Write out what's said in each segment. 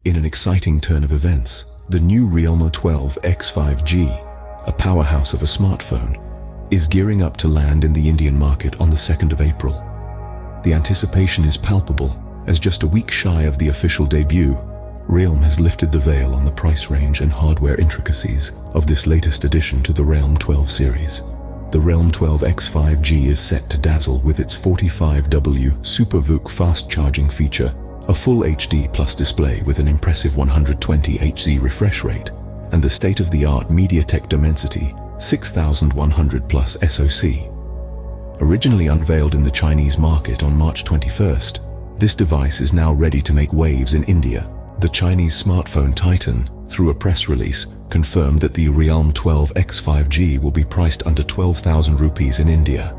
In an exciting turn of events, the new Realme 12X 5G, a powerhouse of a smartphone, is gearing up to land in the Indian market on the 2nd of April. The anticipation is palpable, as just a week shy of the official debut, Realme has lifted the veil on the price range and hardware intricacies of this latest addition to the Realme 12 series. The Realme 12X 5G is set to dazzle with its 45W Super VOOC fast charging feature, a full HD Plus display with an impressive 120 Hz refresh rate, and the state-of-the-art MediaTek Dimensity 6100 Plus SoC. Originally unveiled in the Chinese market on March 21st, this device is now ready to make waves in India. The Chinese smartphone titan, through a press release, confirmed that the Realme 12X 5G will be priced under 12,000 rupees in India.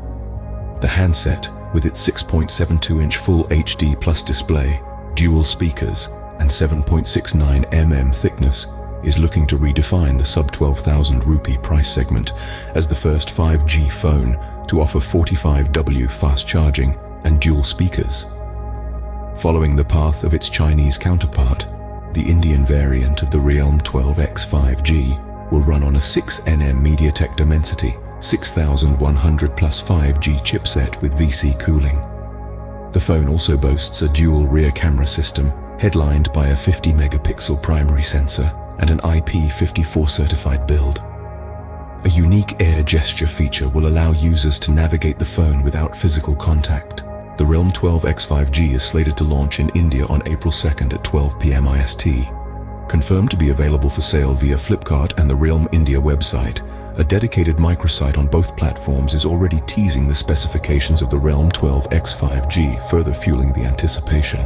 The handset, with its 6.72-inch Full HD Plus display, dual speakers, and 7.69 mm thickness, is looking to redefine the sub-12,000 rupee price segment as the first 5G phone to offer 45W fast charging and dual speakers. Following the path of its Chinese counterpart, the Indian variant of the Realme 12X 5G will run on a 6nm MediaTek Dimensity 6100 Plus 5G chipset with VC cooling. The phone also boasts a dual rear camera system headlined by a 50-megapixel primary sensor and an IP54 certified build. A unique air gesture feature will allow users to navigate the phone without physical contact. The Realme 12X 5G is slated to launch in India on April 2nd at 12 p.m. IST. Confirmed to be available for sale via Flipkart and the Realme India website, a dedicated microsite on both platforms is already teasing the specifications of the Realme 12X 5G, further fueling the anticipation.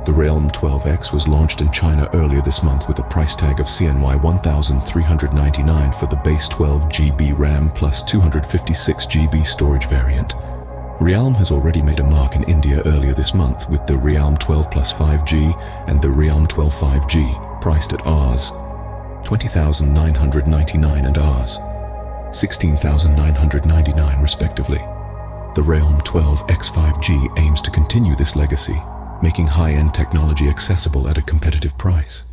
The Realme 12X was launched in China earlier this month with a price tag of CNY 1,399 for the base 12GB RAM plus 256GB storage variant. Realme has already made a mark in India earlier this month with the Realme 12 Plus 5G and the Realme 12 5G, priced at Rs. 20,999 and Rs. 16,999 respectively. The Realme 12X 5G aims to continue this legacy, making high-end technology accessible at a competitive price.